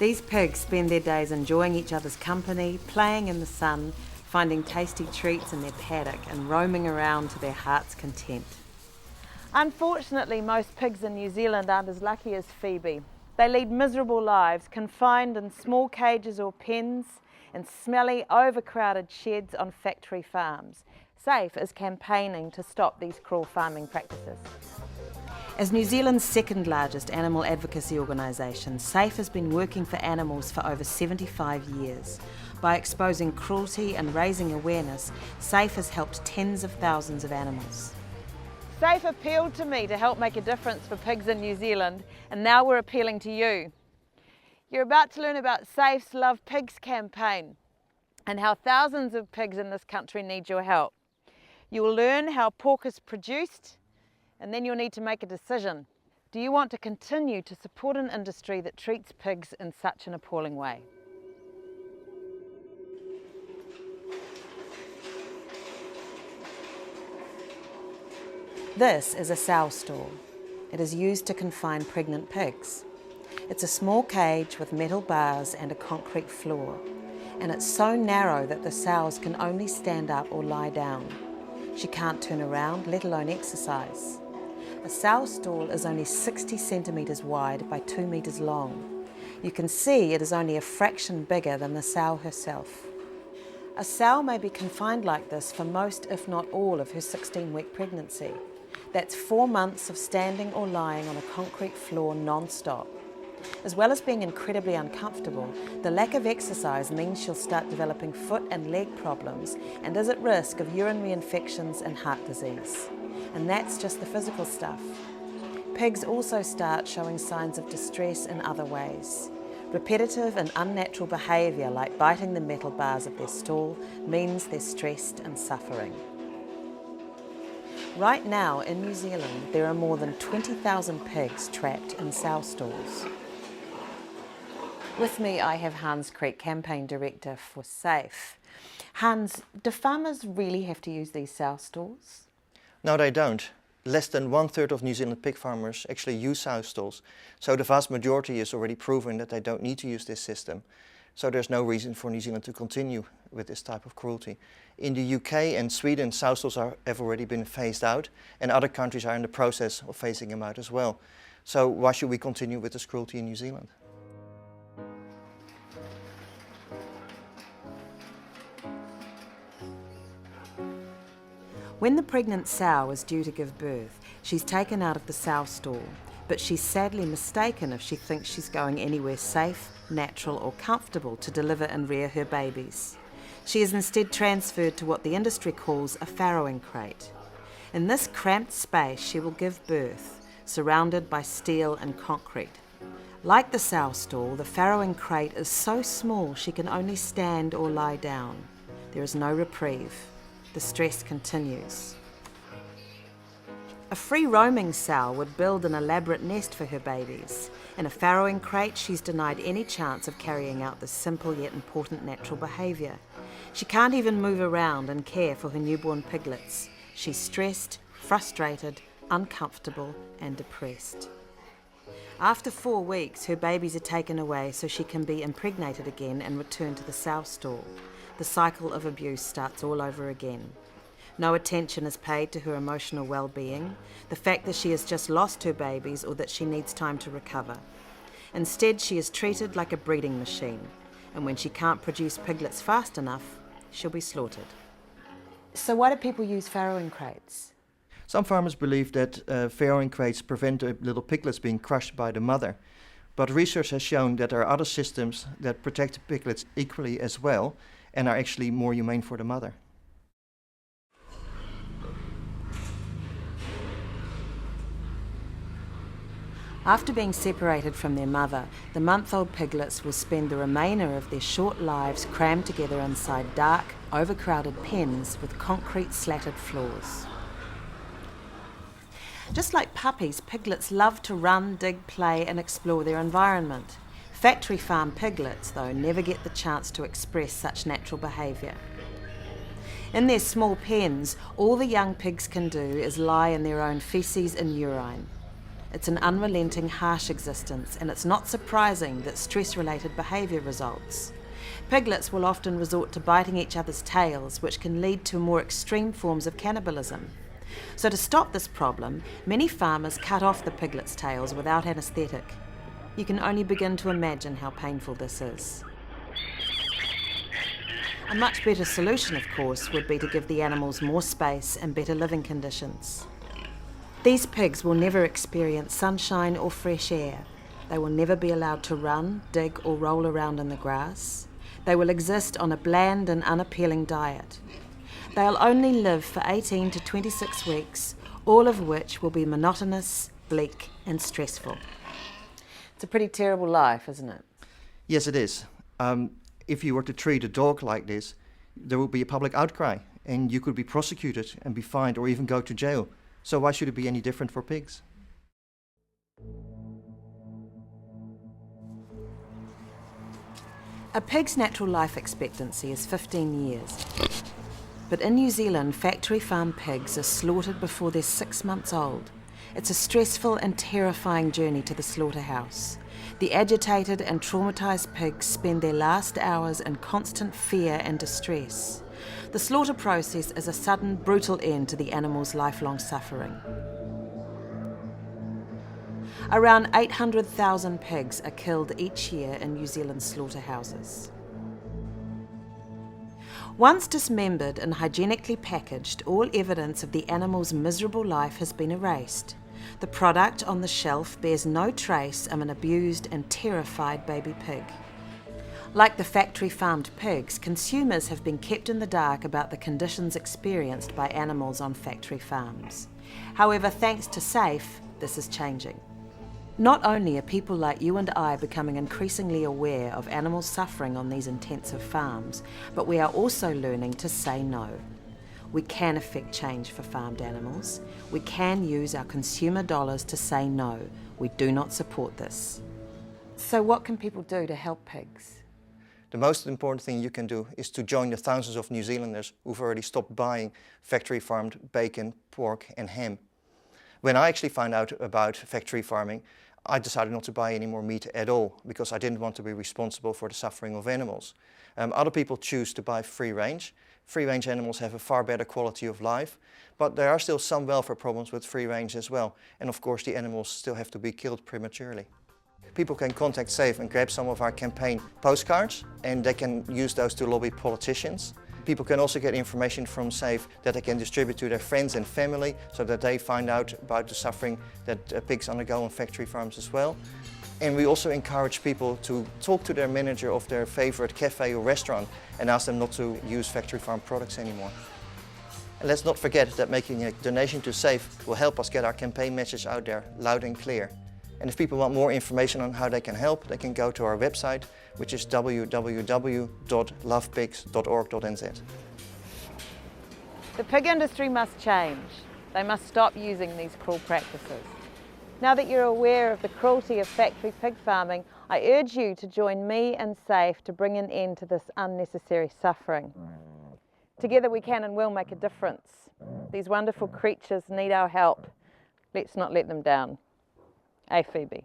These pigs spend their days enjoying each other's company, playing in the sun, finding tasty treats in their paddock and roaming around to their heart's content. Unfortunately, most pigs in New Zealand aren't as lucky as Phoebe. They lead miserable lives, confined in small cages or pens in smelly, overcrowded sheds on factory farms. SAFE is campaigning to stop these cruel farming practices. As New Zealand's second largest animal advocacy organisation, SAFE has been working for animals for over 75 years. By exposing cruelty and raising awareness, SAFE has helped tens of thousands of animals. SAFE appealed to me to help make a difference for pigs in New Zealand, and now we're appealing to you. You're about to learn about SAFE's Love Pigs campaign and how thousands of pigs in this country need your help. You will learn how pork is produced, and then you'll need to make a decision. Do you want to continue to support an industry that treats pigs in such an appalling way? This is a sow stall. It is used to confine pregnant pigs. It's a small cage with metal bars and a concrete floor, and it's so narrow that the sows can only stand up or lie down. She can't turn around, let alone exercise. A sow stall is only 60 centimetres wide by 2 metres long. You can see it is only a fraction bigger than the sow herself. A sow may be confined like this for most, if not all, of her 16-week pregnancy. That's 4 months of standing or lying on a concrete floor non-stop. As well as being incredibly uncomfortable, the lack of exercise means she'll start developing foot and leg problems and is at risk of urinary infections and heart disease. And that's just the physical stuff. Pigs also start showing signs of distress in other ways. Repetitive and unnatural behaviour like biting the metal bars of their stall means they're stressed and suffering. Right now in New Zealand there are more than 20,000 pigs trapped in sow stalls. With me I have Hans Creek, Campaign Director for SAFE. Hans, do farmers really have to use these sow stalls? No, they don't. Less than 1/3 of New Zealand pig farmers actually use sow stalls. So the vast majority is already proven that they don't need to use this system. So there's no reason for New Zealand to continue with this type of cruelty. In the UK and Sweden, sow stalls have already been phased out, and other countries are in the process of phasing them out as well. So why should we continue with this cruelty in New Zealand? When the pregnant sow is due to give birth, she's taken out of the sow stall, but she's sadly mistaken if she thinks she's going anywhere safe, natural or comfortable to deliver and rear her babies. She is instead transferred to what the industry calls a farrowing crate. In this cramped space she will give birth, surrounded by steel and concrete. Like the sow stall, the farrowing crate is so small she can only stand or lie down. There is no reprieve. The stress continues. A free-roaming sow would build an elaborate nest for her babies. In a farrowing crate, she's denied any chance of carrying out this simple yet important natural behaviour. She can't even move around and care for her newborn piglets. She's stressed, frustrated, uncomfortable and depressed. After 4 weeks, her babies are taken away so she can be impregnated again and return to the sow stall. The cycle of abuse starts all over again. No attention is paid to her emotional well-being, the fact that she has just lost her babies or that she needs time to recover. Instead, she is treated like a breeding machine, and when she can't produce piglets fast enough, she'll be slaughtered. So why do people use farrowing crates? Some farmers believe that farrowing crates prevent the little piglets being crushed by the mother. But research has shown that there are other systems that protect the piglets equally as well and are actually more humane for the mother. After being separated from their mother, the month-old piglets will spend the remainder of their short lives crammed together inside dark, overcrowded pens with concrete slatted floors. Just like puppies, piglets love to run, dig, play and explore their environment. Factory farm piglets, though, never get the chance to express such natural behaviour. In their small pens, all the young pigs can do is lie in their own faeces and urine. It's an unrelenting, harsh existence, and it's not surprising that stress-related behaviour results. Piglets will often resort to biting each other's tails, which can lead to more extreme forms of cannibalism. So to stop this problem, many farmers cut off the piglets' tails without anaesthetic. You can only begin to imagine how painful this is. A much better solution, of course, would be to give the animals more space and better living conditions. These pigs will never experience sunshine or fresh air. They will never be allowed to run, dig, or roll around in the grass. They will exist on a bland and unappealing diet. They'll only live for 18 to 26 weeks, all of which will be monotonous, bleak, and stressful. It's a pretty terrible life, isn't it? Yes, it is. If you were to treat a dog like this, there would be a public outcry, and you could be prosecuted and be fined or even go to jail. So why should it be any different for pigs? A pig's natural life expectancy is 15 years. But in New Zealand, factory farm pigs are slaughtered before they're 6 months old. It's a stressful and terrifying journey to the slaughterhouse. The agitated and traumatised pigs spend their last hours in constant fear and distress. The slaughter process is a sudden, brutal end to the animal's lifelong suffering. Around 800,000 pigs are killed each year in New Zealand's slaughterhouses. Once dismembered and hygienically packaged, all evidence of the animal's miserable life has been erased. The product on the shelf bears no trace of an abused and terrified baby pig. Like the factory-farmed pigs, consumers have been kept in the dark about the conditions experienced by animals on factory farms. However, thanks to SAFE, this is changing. Not only are people like you and I becoming increasingly aware of animal suffering on these intensive farms, but we are also learning to say no. We can effect change for farmed animals. We can use our consumer dollars to say no. We do not support this. So what can people do to help pigs? The most important thing you can do is to join the thousands of New Zealanders who've already stopped buying factory-farmed bacon, pork and ham. When I actually found out about factory farming, I decided not to buy any more meat at all because I didn't want to be responsible for the suffering of animals. Other people choose to buy free range. Free range animals have a far better quality of life, but there are still some welfare problems with free range as well. And of course the animals still have to be killed prematurely. People can contact SAFE and grab some of our campaign postcards, and they can use those to lobby politicians. People can also get information from SAFE that they can distribute to their friends and family so that they find out about the suffering that pigs undergo on factory farms as well. And we also encourage people to talk to their manager of their favorite cafe or restaurant and ask them not to use factory farm products anymore. And let's not forget that making a donation to SAFE will help us get our campaign message out there loud and clear. And if people want more information on how they can help, they can go to our website, which is www.lovepigs.org.nz. The pig industry must change. They must stop using these cruel practices. Now that you're aware of the cruelty of factory pig farming, I urge you to join me and SAFE to bring an end to this unnecessary suffering. Together we can and will make a difference. These wonderful creatures need our help. Let's not let them down. Hey, Phoebe.